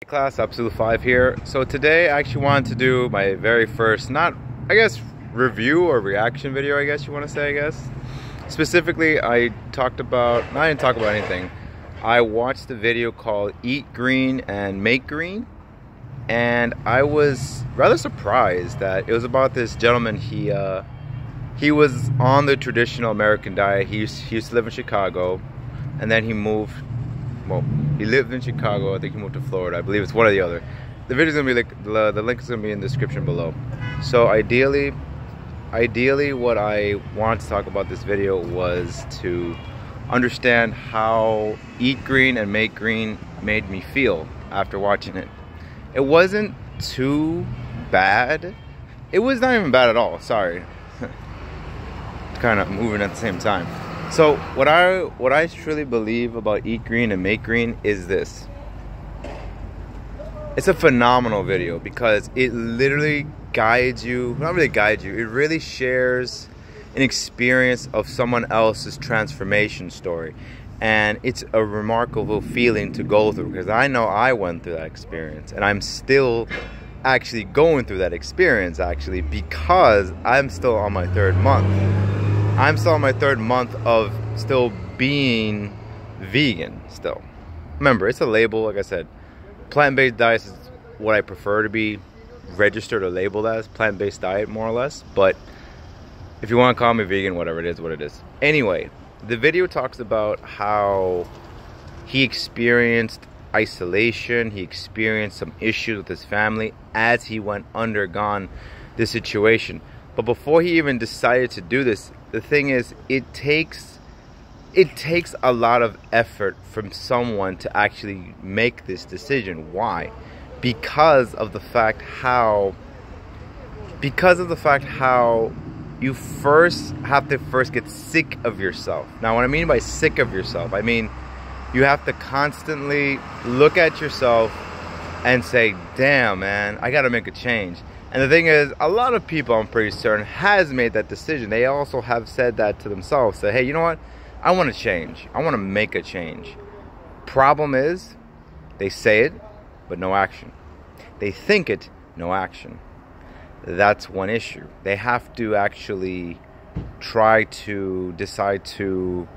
Hey class, Absolute 5 here. So today I actually wanted to do my very first, review or reaction video, I guess you want to say, Specifically, I didn't talk about anything. I watched a video called Eat Green and Make Green, and I was rather surprised that it was about this gentleman. He was on the traditional American diet. He used to live in Chicago, and then he moved. Well, he lived in Chicago. I think he moved to Florida. I believe it's one or the other. The video's gonna be the link is gonna be in the description below. So ideally, what I wanted to talk about this video was to understand how Eat Green and Make Green made me feel after watching it. It wasn't too bad. It was not even bad at all. Sorry, kind of moving at the same time. So what I truly believe about Eat Green and Make Green is this. It's a phenomenal video because it literally guides you, not really guides you, it really shares an experience of someone else's transformation story. And it's a remarkable feeling to go through because I know I went through that experience, and I'm still actually going through that experience because I'm still on my third month. I'm still on my third month of still being vegan still. Remember, it's a label, like I said. Plant-based diet is what I prefer to be registered or labeled as. Plant-based diet, more or less. But if you want to call me vegan, whatever, it is what it is. Anyway, the video talks about how he experienced isolation. He experienced some issues with his family as he undergone this situation. But before he even decided to do this, the thing is, it takes a lot of effort from someone to actually make this decision. Why? Because of the fact how you first have to get sick of yourself. Now, what I mean by sick of yourself, I mean you have to constantly look at yourself and say, damn, man, I gotta make a change. And the thing is, a lot of people, I'm pretty certain, has made that decision. They also have said that to themselves. Say, hey, you know what? I want to change. I want to make a change. Problem is, they say it, but no action. They think it, no action. That's one issue. They have to actually try to decide to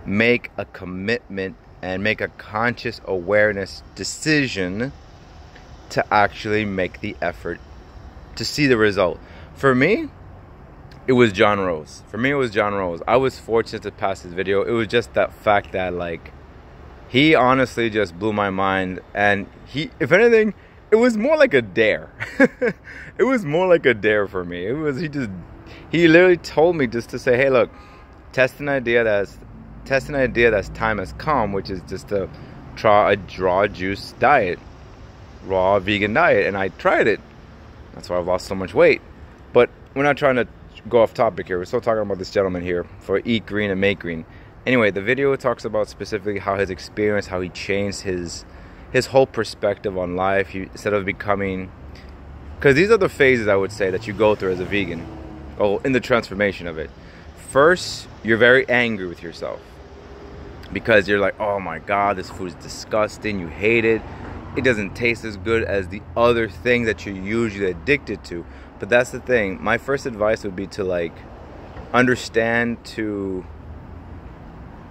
make a commitment and make a conscious awareness decision to actually make the effort to see the result. For me, it was John Rose. I was fortunate to pass his video. It was just that fact that, like, he honestly just blew my mind. And if anything, it was more like a dare. It was more like a dare for me. He literally told me just to say, hey, look, test an idea that's time has come, which is just to try a raw juice diet, raw vegan diet. And I tried it. That's why I've lost so much weight. But we're not trying to go off topic here. We're still talking about this gentleman here for Eat Green and Make Green. Anyway, the video talks about specifically how his experience, how he changed his whole perspective on life. Instead of becoming... Because these are the phases, I would say, that you go through as a vegan. In the transformation of it. First, you're very angry with yourself. Because you're like, oh my God, this food is disgusting. You hate it. It doesn't taste as good as the other things that you're usually addicted to. But that's the thing. My first advice would be to, like, understand to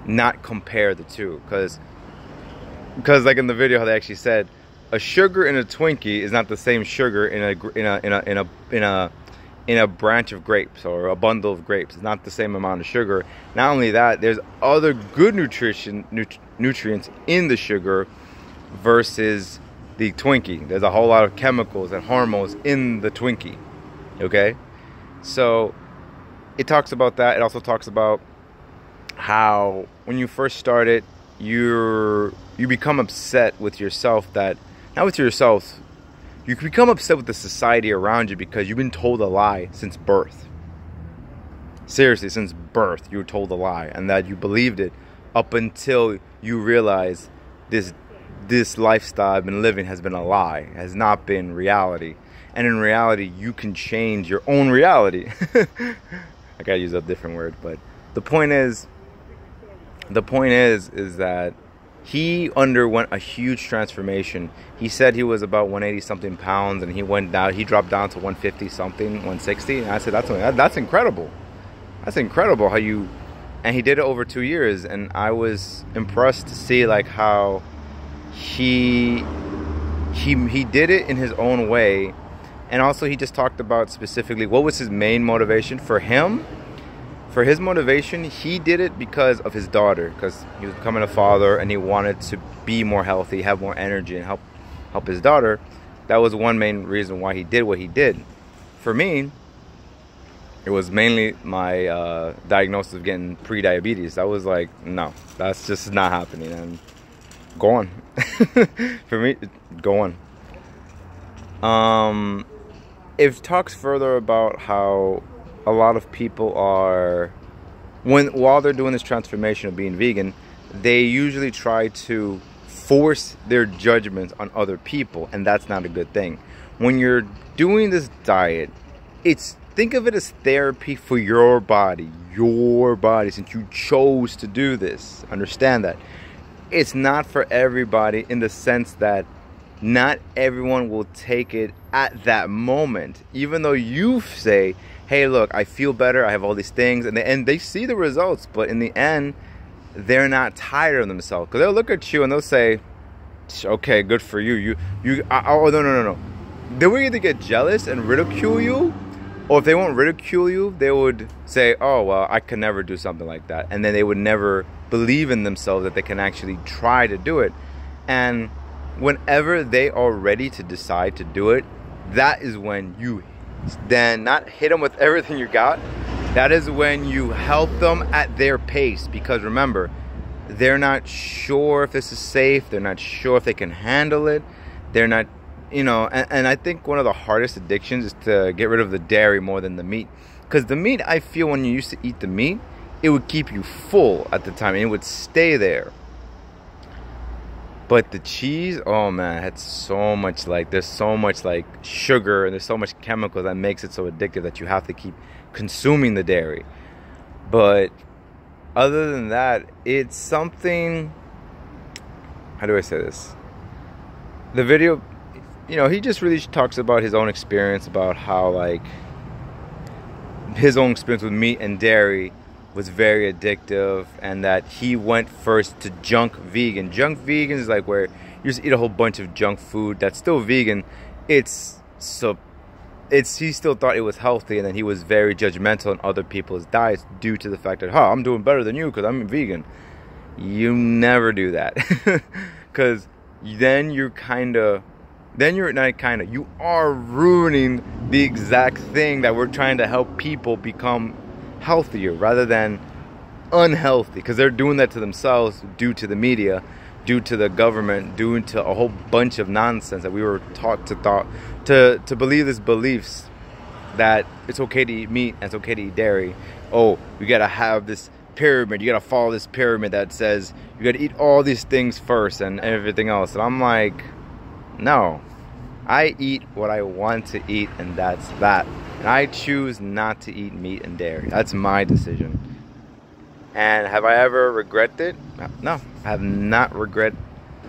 not compare the two. Because like in the video how they actually said, a sugar in a Twinkie is not the same sugar in a branch of grapes or a bundle of grapes. It's not the same amount of sugar. Not only that, there's other good nutrients in the sugar versus the Twinkie. There's a whole lot of chemicals and hormones in the Twinkie. Okay? So it talks about that. It also talks about how when you first start it, you become upset with yourself you become upset with the society around you because you've been told a lie since birth. Seriously, since birth you were told a lie, and that you believed it up until you realize this lifestyle I've been living has been a lie, has not been reality. And in reality, you can change your own reality. I gotta use a different word, but the point is that he underwent a huge transformation. He said he was about 180 something pounds, and he dropped down to 150 something, 160. And I said, that's incredible. That's incredible how you, and he did it over 2 years. And I was impressed to see like how he did it in his own way. And also he just talked about specifically what was his main motivation for him. For his motivation, he did it because of his daughter, because he was becoming a father and he wanted to be more healthy, have more energy, and help his daughter. That was one main reason why he did what he did. For me, it was mainly my diagnosis of getting pre-diabetes. I was like, no, that's just not happening, and go on. For me, go on. It talks further about how a lot of people are, while they're doing this transformation of being vegan, they usually try to force their judgments on other people, and that's not a good thing. When you're doing this diet, think of it as therapy for your body, since you chose to do this. Understand that. It's not for everybody, in the sense that not everyone will take it at that moment. Even though you say, hey, look, I feel better, I have all these things, and they see the results, but in the end, they're not tired of themselves. Because they'll look at you and they'll say, okay, good for you. Oh, no. They will either get jealous and ridicule you, or if they won't ridicule you, they would say, oh, well, I could never do something like that. And then they would never believe in themselves that they can actually try to do it. And whenever they are ready to decide to do it, that is when you then not hit them with everything you got. That is when you help them at their pace, because remember, they're not sure if this is safe, they're not sure if they can handle it, they're not, and I think one of the hardest addictions is to get rid of the dairy more than the meat. Because the meat, I feel when you used to eat the meat, it would keep you full at the time and it would stay there. But the cheese, oh man, there's so much sugar and there's so much chemical that makes it so addictive that you have to keep consuming the dairy. But other than that, it's something, how do I say this? The video, he just really talks about his own experience, about how like his own experience with meat and dairy was very addictive, and that he went first to junk vegan. Junk vegan is like where you just eat a whole bunch of junk food that's still vegan. He still thought it was healthy, and then he was very judgmental on other people's diets due to the fact that, I'm doing better than you because I'm vegan. You never do that. Because then you are ruining the exact thing that we're trying to help people become healthier rather than unhealthy, because they're doing that to themselves due to the media, due to the government, due to a whole bunch of nonsense that we were taught to believe these beliefs that it's okay to eat meat and it's okay to eat dairy. Oh, you gotta have this pyramid, you gotta follow this pyramid that says you gotta eat all these things first and everything else. And I'm like, no, I eat what I want to eat, and that's that. And I choose not to eat meat and dairy. That's my decision. And have I ever regretted it? No, I have not regret,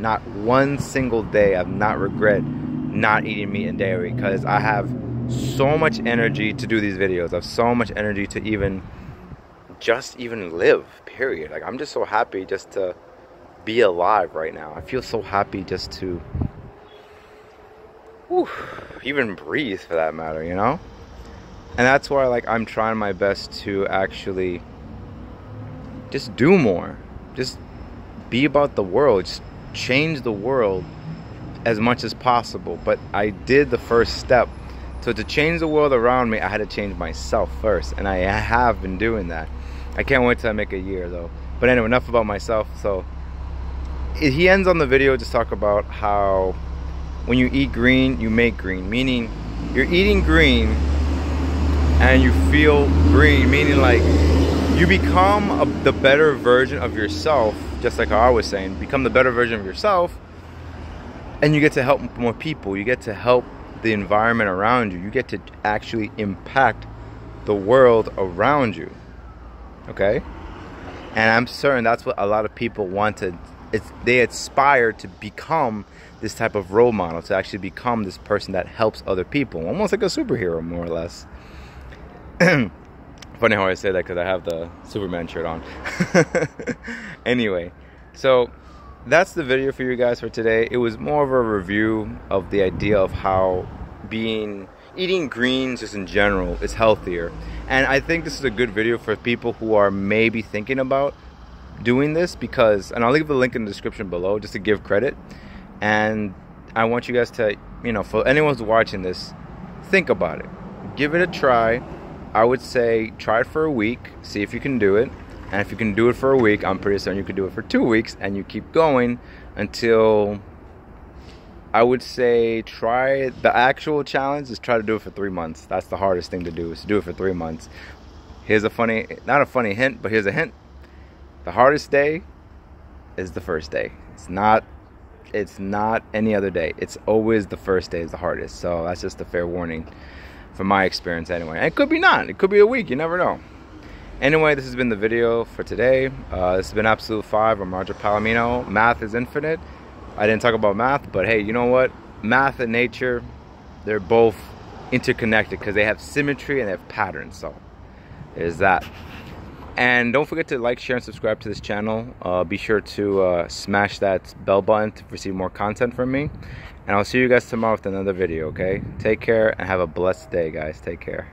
not one single day. I've not regret not eating meat and dairy, because I have so much energy to do these videos. I have so much energy to even live, period. Like, I'm just so happy just to be alive right now. I feel so happy just to even breathe, for that matter, And that's why, like, I'm trying my best to actually just do more. Just be about the world. Just change the world as much as possible. But I did the first step. So to change the world around me, I had to change myself first. And I have been doing that. I can't wait till I make a year, though. But anyway, enough about myself. So he ends on the video just talk about how when you eat green, you make green. Meaning you're eating green and you feel green, meaning like you become the better version of yourself, just like how I was saying, become the better version of yourself, and you get to help more people, you get to help the environment around you, you get to actually impact the world around you, okay? And I'm certain that's what a lot of people want to they aspire to become this type of role model, to actually become this person that helps other people, almost like a superhero, more or less. Funny how I say that because I have the Superman shirt on. Anyway, so that's the video for you guys for today. It was more of a review of the idea of how eating greens just in general is healthier. And I think this is a good video for people who are maybe thinking about doing this, because, and I'll leave the link in the description below just to give credit. And I want you guys to, for anyone who's watching this, think about it. Give it a try. I would say try it for a week, see if you can do it. And if you can do it for a week, I'm pretty certain you could do it for 2 weeks, and you keep going until, I would say, try the actual challenge is try to do it for 3 months. That's the hardest thing to do, is to do it for 3 months. Here's a funny, not a funny hint, but here's a hint. The hardest day is the first day. It's not any other day. It's always the first day is the hardest. So that's just a fair warning from my experience anyway. And it could be not. It could be a week. You never know. Anyway, this has been the video for today. This has been Absolute 5. I'm Roger Palomino. Math is infinite. I didn't talk about math, but hey, you know what? Math and nature, they're both interconnected because they have symmetry and they have patterns. So there's that. And don't forget to like, share, and subscribe to this channel. Be sure to smash that bell button to receive more content from me. And I'll see you guys tomorrow with another video, okay? Take care and have a blessed day, guys. Take care.